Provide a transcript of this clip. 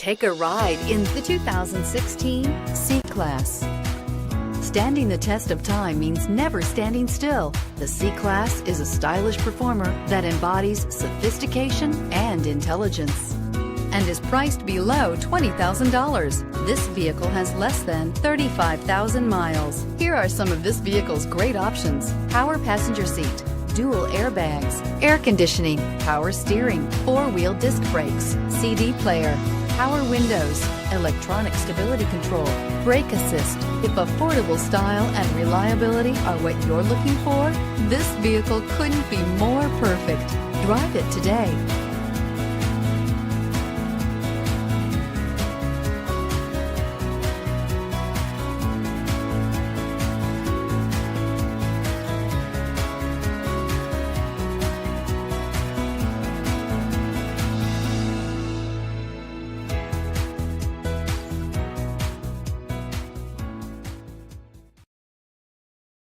Take a ride in the 2016 C-Class. Standing the test of time means never standing still. The C-Class is a stylish performer that embodies sophistication and intelligence and is priced below $20,000. This vehicle has less than 35,000 miles. Here are some of this vehicle's great options: power passenger seat, dual airbags, air conditioning, power steering, four-wheel disc brakes, CD player, power windows, electronic stability control, brake assist. If affordable style and reliability are what you're looking for, this vehicle couldn't be more perfect. Drive it today.